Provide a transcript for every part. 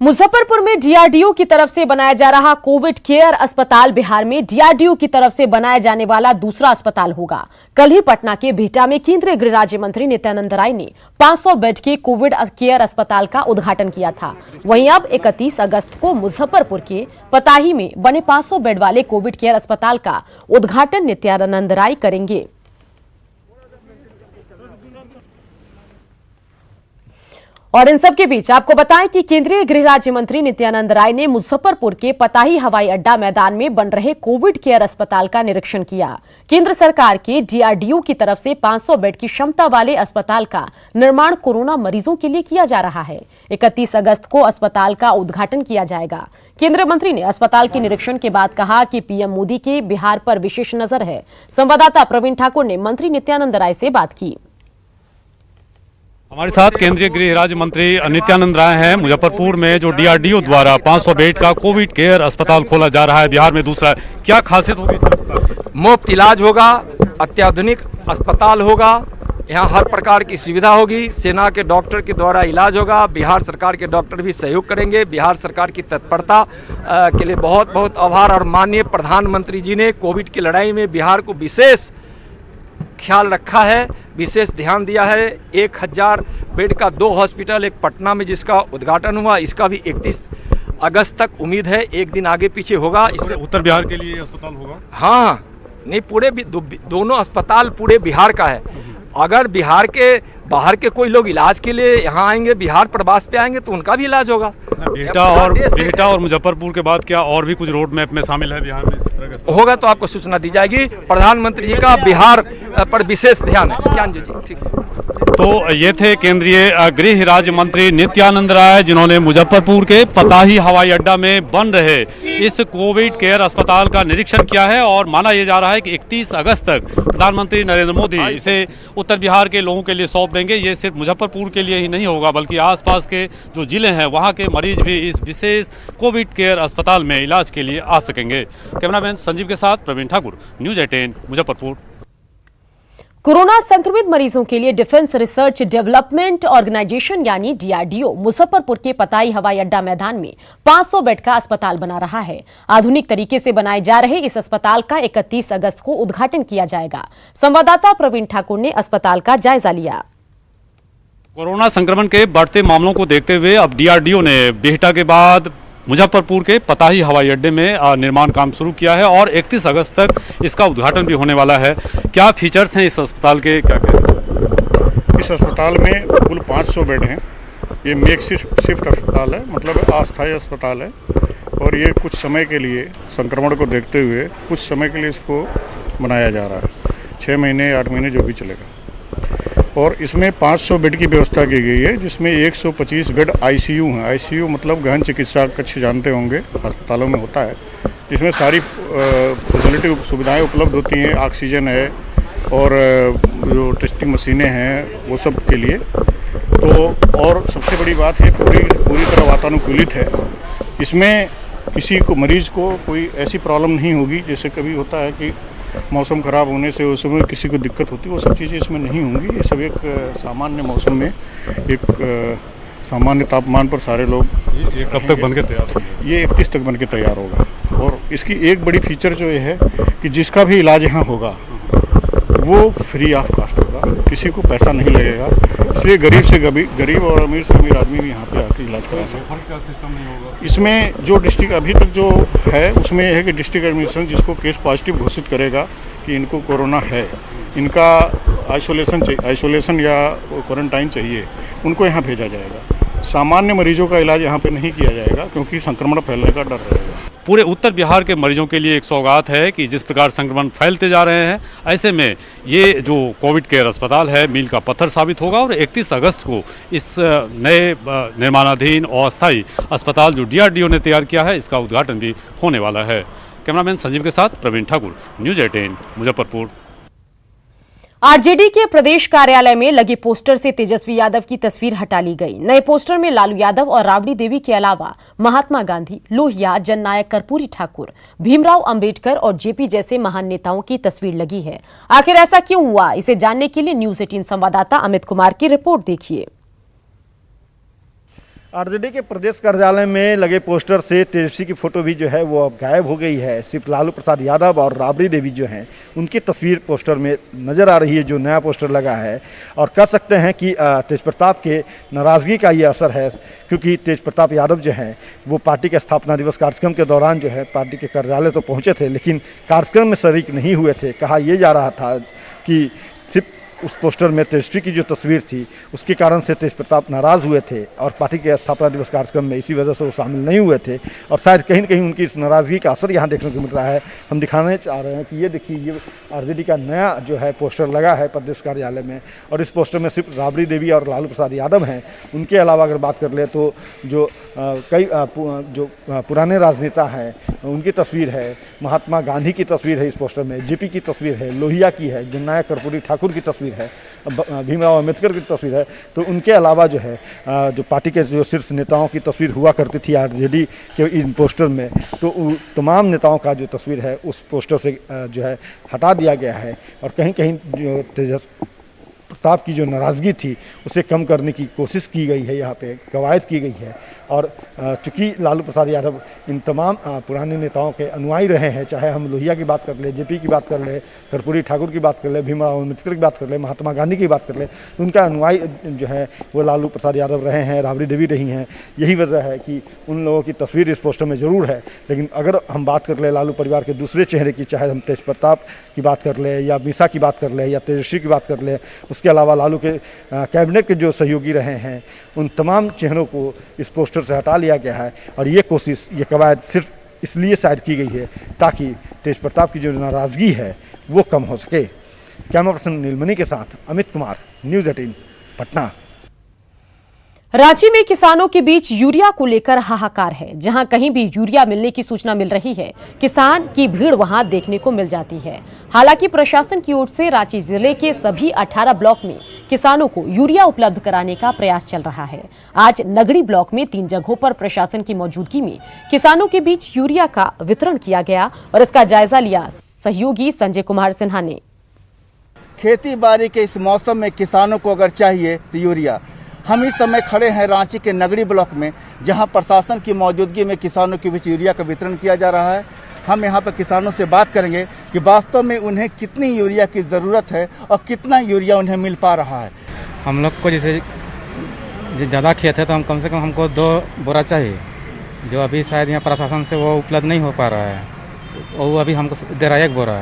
मुजफ्फरपुर में डीआरडीओ की तरफ से बनाया जा रहा कोविड केयर अस्पताल बिहार में डीआरडीओ की तरफ से बनाया जाने वाला दूसरा अस्पताल होगा। कल ही पटना के बिहटा में केंद्रीय गृह राज्य मंत्री नित्यानंद राय ने 500 बेड के कोविड केयर अस्पताल का उद्घाटन किया था। वहीं अब 31 अगस्त को मुजफ्फरपुर के पताही में बने 500 बेड वाले कोविड केयर अस्पताल का उद्घाटन नित्यानंद राय करेंगे। और इन सब के बीच आपको बताएं कि केंद्रीय गृह राज्य मंत्री नित्यानंद राय ने मुजफ्फरपुर के पताही हवाई अड्डा मैदान में बन रहे कोविड केयर अस्पताल का निरीक्षण किया। केंद्र सरकार के डीआरडीओ की तरफ से 500 बेड की क्षमता वाले अस्पताल का निर्माण कोरोना मरीजों के लिए किया जा रहा है। 31 अगस्त को अस्पताल का उद्घाटन किया जाएगा। केंद्रीय मंत्री ने अस्पताल के निरीक्षण के बाद कहा कि पीएम मोदी के बिहार पर विशेष नजर है। संवाददाता प्रवीण ठाकुर ने मंत्री नित्यानंद राय से बात की। हमारे साथ केंद्रीय गृह राज्य मंत्री नित्यानंद राय हैं। मुजफ्फरपुर में जो डीआरडीओ द्वारा 500 बेड का कोविड केयर अस्पताल खोला जा रहा है, बिहार में दूसरा, क्या खासियत होगी इस अस्पताल? मुफ्त इलाज होगा, अत्याधुनिक अस्पताल होगा, यहाँ हर प्रकार की सुविधा होगी, सेना के डॉक्टर के द्वारा इलाज होगा, बिहार सरकार के डॉक्टर भी सहयोग करेंगे। बिहार सरकार की तत्परता के लिए बहुत बहुत आभार। और माननीय प्रधानमंत्री जी ने कोविड की लड़ाई में बिहार को विशेष ख्याल रखा है, विशेष ध्यान दिया है। 1000 बेड का 2 हॉस्पिटल, एक पटना में जिसका उद्घाटन हुआ, इसका भी 31 अगस्त तक उम्मीद है, एक दिन आगे पीछे होगा। इसमें उत्तर बिहार के लिए अस्पताल होगा? हाँ, नहीं, पूरे दोनों अस्पताल पूरे बिहार का है। अगर बिहार के बाहर के कोई लोग इलाज के लिए यहाँ आएंगे, बिहार प्रवास पे आएंगे, तो उनका भी इलाज होगा। बिहटा और मुजफ्फरपुर के बाद क्या और भी कुछ रोड मैप में शामिल है बिहार में इस तरह का? होगा तो आपको सूचना दी जाएगी। प्रधानमंत्री जी का बिहार पर विशेष ध्यान है। ज्ञान जी, ठीक है। तो ये थे केंद्रीय गृह राज्य मंत्री नित्यानंद राय, जिन्होंने मुजफ्फरपुर के पताही हवाई अड्डा में बन रहे इस कोविड केयर अस्पताल का निरीक्षण किया है। और माना यह जा रहा है कि 31 अगस्त तक प्रधानमंत्री नरेंद्र मोदी इसे उत्तर बिहार के लोगों के लिए सौंप देंगे। ये सिर्फ मुजफ्फरपुर के लिए ही नहीं होगा, बल्कि आसपास के जो जिले हैं वहाँ के मरीज भी इस विशेष कोविड केयर अस्पताल में इलाज के लिए आ सकेंगे। कैमरामैन संजीव के साथ प्रवीण ठाकुर, न्यूज़ 18 मुजफ्फरपुर। कोरोना संक्रमित मरीजों के लिए डिफेंस रिसर्च डेवलपमेंट ऑर्गेनाइजेशन यानी डीआरडीओ मुजफ्फरपुर के पताही हवाई अड्डा मैदान में 500 बेड का अस्पताल बना रहा है। आधुनिक तरीके से बनाए जा रहे इस अस्पताल का 31 अगस्त को उद्घाटन किया जाएगा। संवाददाता प्रवीण ठाकुर ने अस्पताल का जायजा लिया। कोरोना संक्रमण के बढ़ते मामलों को देखते हुए अब डीआरडीओ ने बिहटा के बाद मुजफ्फरपुर के पताही हवाई अड्डे में निर्माण काम शुरू किया है और 31 अगस्त तक इसका उद्घाटन भी होने वाला है। क्या फीचर्स हैं इस अस्पताल के, क्या क्या? इस अस्पताल में कुल 500 बेड हैं। ये मेक शिफ्ट अस्पताल है, मतलब अस्थायी अस्पताल है। और ये कुछ समय के लिए संक्रमण को देखते हुए कुछ समय के लिए इसको बनाया जा रहा है, 6 महीने 8 महीने जो भी चलेगा। और इसमें 500 बेड की व्यवस्था की गई है, जिसमें 125 बेड आईसीयू हैं। आईसीयू मतलब गहन चिकित्सा कक्ष, जानते होंगे, अस्पतालों में होता है, जिसमें सारी फैसिलिटी सुविधाएं उपलब्ध होती हैं। ऑक्सीजन है और जो टेस्टिंग मशीनें हैं वो सब के लिए। तो और सबसे बड़ी बात है, पूरी तरह वातानुकूलित है। इसमें किसी को, मरीज़ को कोई ऐसी प्रॉब्लम नहीं होगी जैसे कभी होता है कि मौसम ख़राब होने से उस समय किसी को दिक्कत होती है। वो सब चीज़ें इसमें नहीं होंगी। ये सब एक सामान्य मौसम में, एक सामान्य तापमान पर सारे लोग। ये कब तक बन के तैयार होगा? ये 31 तक बन के तैयार होगा। और इसकी एक बड़ी फीचर जो ये है कि जिसका भी इलाज यहाँ होगा वो फ्री ऑफ कास्ट होगा, किसी को पैसा नहीं लगेगा। इसलिए गरीब से गरीब और अमीर से अमीर आदमी भी यहाँ पे आके इलाज करा सकते हैं। क्या सिस्टम नहीं होगा इसमें? जो डिस्ट्रिक्ट अभी तक जो है उसमें यह है कि डिस्ट्रिक्ट एडमिनिस्ट्रेशन जिसको केस पॉजिटिव घोषित करेगा कि इनको कोरोना है, इनका आइसोलेशन या क्वारंटाइन चाहिए, उनको यहाँ भेजा जाएगा। सामान्य मरीजों का इलाज यहाँ पे नहीं किया जाएगा, क्योंकि संक्रमण फैलने का डर रहेगा। पूरे उत्तर बिहार के मरीजों के लिए एक सौगात है कि जिस प्रकार संक्रमण फैलते जा रहे हैं, ऐसे में ये जो कोविड केयर अस्पताल है मील का पत्थर साबित होगा। और 31 अगस्त को इस नए निर्माणाधीन और अस्थायी अस्पताल जो डीआरडीओ ने तैयार किया है, इसका उद्घाटन भी होने वाला है। कैमरामैन संजीव के साथ प्रवीण ठाकुर, न्यूज़ 18 मुजफ्फरपुर। आरजेडी के प्रदेश कार्यालय में लगे पोस्टर से तेजस्वी यादव की तस्वीर हटा ली गई। नए पोस्टर में लालू यादव और राबड़ी देवी के अलावा महात्मा गांधी, लोहिया, जननायक कर्पूरी ठाकुर, भीमराव अंबेडकर और जेपी जैसे महान नेताओं की तस्वीर लगी है। आखिर ऐसा क्यों हुआ, इसे जानने के लिए न्यूज़ 18 संवाददाता अमित कुमार की रिपोर्ट देखिए। आरजेडी के प्रदेश कार्यालय में लगे पोस्टर से तेजस्वी की फोटो भी जो है वो अब गायब हो गई है। सिर्फ लालू प्रसाद यादव और राबड़ी देवी जो हैं उनकी तस्वीर पोस्टर में नज़र आ रही है, जो नया पोस्टर लगा है। और कह सकते हैं कि तेजप्रताप के नाराज़गी का ये असर है, क्योंकि तेजप्रताप यादव जो हैं वो पार्टी के स्थापना दिवस कार्यक्रम के दौरान जो है पार्टी के कार्यालय तो पहुँचे थे, लेकिन कार्यक्रम में शरीक नहीं हुए थे। कहा यह जा रहा था कि सिर्फ उस पोस्टर में तेजस्वी की जो तस्वीर थी उसके कारण से तेजप्रताप नाराज़ हुए थे और पार्टी के स्थापना दिवस कार्यक्रम में इसी वजह से वो शामिल नहीं हुए थे। और शायद कहीं न कहीं उनकी इस नाराज़गी का असर यहाँ देखने को मिल रहा है। हम दिखाने चाह रहे हैं कि ये देखिए, ये आरजेडी का नया जो है पोस्टर लगा है प्रदेश कार्यालय में, और इस पोस्टर में सिर्फ राबड़ी देवी और लालू प्रसाद यादव हैं। उनके अलावा अगर बात कर ले तो जो जो पुराने राजनेता हैं उनकी तस्वीर है, महात्मा गांधी की तस्वीर है इस पोस्टर में, जेपी की तस्वीर है, लोहिया की है, जननायक कर्पूरी ठाकुर की तस्वीर है, भीमराव अम्बेडकर की तस्वीर है। तो उनके अलावा जो है जो पार्टी के जो शीर्ष नेताओं की तस्वीर हुआ करती थी आरजेडी के इन पोस्टर में, तो तमाम नेताओं का जो तस्वीर है उस पोस्टर से जो है हटा दिया गया है। और कहीं कहीं जो तेजप्रताप की जो नाराज़गी थी उसे कम करने की कोशिश की गई है, यहाँ पे कवायद की गई है। और चूँकि लालू प्रसाद यादव इन तमाम पुराने नेताओं के अनुयायी रहे हैं, चाहे हम लोहिया की बात कर ले, जेपी की बात कर ले, कर्पूरी ठाकुर की बात कर ले, भीमराव अम्बेडकर की बात कर ले, महात्मा गांधी की बात कर ले, उनका अनुयायी जो है वो लालू प्रसाद यादव रहे हैं, राबड़ी देवी रही हैं। यही वजह है कि उन लोगों की तस्वीर इस पोस्टर में ज़रूर है। लेकिन अगर हम बात कर ले लालू परिवार के दूसरे चेहरे की, चाहे हम तेजप्रताप की बात कर ले या मीसा की बात कर ले या तेजस्वी की बात कर ले, उसके अलावा लालू के कैबिनेट के जो सहयोगी रहे हैं, उन तमाम चेहरों को इस पोस्टर से हटा लिया गया है। और ये कोशिश, ये कवायद सिर्फ इसलिए शायद की गई है ताकि तेजप्रताप की जो नाराज़गी है वो कम हो सके। कैमरा पर्सन नीलमणि के साथ अमित कुमार, न्यूज़ 18 पटना। रांची में किसानों के बीच यूरिया को लेकर हाहाकार है। जहां कहीं भी यूरिया मिलने की सूचना मिल रही है, किसान की भीड़ वहां देखने को मिल जाती है। हालांकि प्रशासन की ओर से रांची जिले के सभी 18 ब्लॉक में किसानों को यूरिया उपलब्ध कराने का प्रयास चल रहा है। आज नगड़ी ब्लॉक में 3 जगहों पर प्रशासन की मौजूदगी में किसानों के बीच यूरिया का वितरण किया गया और इसका जायजा लिया सहयोगी संजय कुमार सिन्हा ने। खेती बाड़ी के इस मौसम में किसानों को अगर चाहिए तो यूरिया। हम इस समय खड़े हैं रांची के नगरी ब्लॉक में, जहां प्रशासन की मौजूदगी में किसानों के बीच यूरिया का वितरण किया जा रहा है। हम यहां पर किसानों से बात करेंगे कि वास्तव में उन्हें कितनी यूरिया की ज़रूरत है और कितना यूरिया उन्हें मिल पा रहा है। हम लोग को जैसे ज़्यादा खेत है तो हम कम से कम हमको 2 बोरा चाहिए, जो अभी शायद यहाँ प्रशासन से वो उपलब्ध नहीं हो पा रहा है। वो अभी हमको दे रहा है 1 बोरा,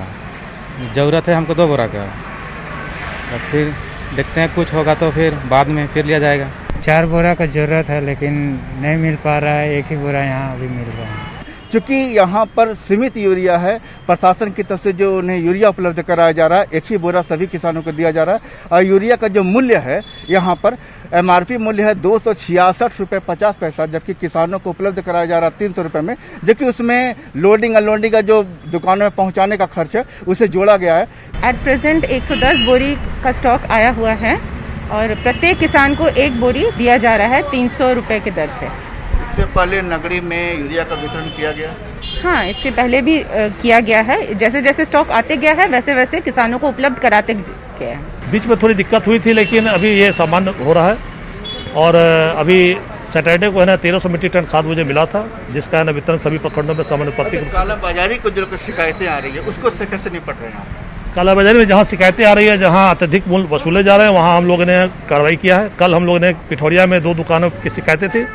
ज़रूरत है हमको 2 बोरा का। और फिर देखते हैं, कुछ होगा तो फिर बाद में फिर लिया जाएगा। 4 बोरा का जरूरत है लेकिन नहीं मिल पा रहा है, 1 ही बोरा यहाँ अभी मिल रहा है। चूँकि यहाँ पर सीमित यूरिया है, प्रशासन की तरफ से जो उन्हें यूरिया उपलब्ध कराया जा रहा है, 1 ही बोरा सभी किसानों को दिया जा रहा है। और यूरिया का जो मूल्य है यहाँ पर MRP मूल्य है 266 रुपये 50 पैसा, जबकि किसानों को उपलब्ध कराया जा रहा है 300 रुपये में, जबकि उसमें लोडिंग अनलोडिंग का जो दुकानों में पहुँचाने का खर्च है उसे जोड़ा गया है। एट प्रेजेंट 110 बोरी का स्टॉक आया हुआ है और प्रत्येक किसान को 1 बोरी दिया जा रहा है 300 रुपये की दर से। इससे पहले नगरी में यूरिया का वितरण किया गया? हाँ, इससे पहले भी किया गया है। जैसे जैसे स्टॉक आते गया है वैसे वैसे किसानों को उपलब्ध कराते गए हैं। बीच में थोड़ी दिक्कत हुई थी, लेकिन अभी ये सामान्य हो रहा है। और अभी सैटरडे को है ना 1300 मीट्रिक टन खाद मुझे मिला था, जिसका है ना वितरण सभी प्रखंडों में सामान्य कालाबाजारी को जो शिकायतें आ रही है उसको से कैसे निपट रहे हैं? कालाबाजारी में जहाँ शिकायतें आ रही है, जहाँ अत्यधिक मूल्य वसूले जा रहे हैं, वहाँ हम लोगों ने कार्रवाई किया है। कल हम लोगों ने पिठौरिया में 2 दुकानों की शिकायतें थी,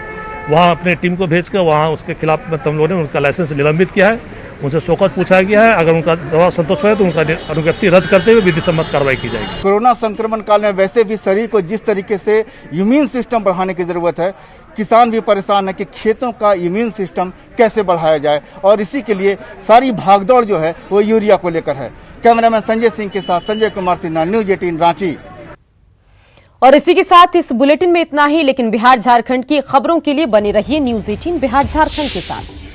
वहाँ अपने टीम को भेजकर वहाँ उसके खिलाफ हम लोगों ने उनका लाइसेंस निलंबित किया है, उनसे शोकत पूछा गया है। अगर उनका जवाब संतोष है तो उनका अनुज्ञप्ति रद्द करते हुए विधि सम्मत कार्रवाई की जाएगी। कोरोना संक्रमण काल में वैसे भी शरीर को जिस तरीके से इम्यून सिस्टम बढ़ाने की जरूरत है, किसान भी परेशान है कि खेतों का इम्यून सिस्टम कैसे बढ़ाया जाए, और इसी के लिए सारी भागदौड़ जो है वो यूरिया को लेकर है। कैमरामैन संजय सिंह के साथ संजय कुमार सिन्हा, न्यूज़ 18 रांची। और इसी के साथ इस बुलेटिन में इतना ही, लेकिन बिहार झारखंड की खबरों के लिए बने रहिए न्यूज़ 18 बिहार झारखंड के साथ।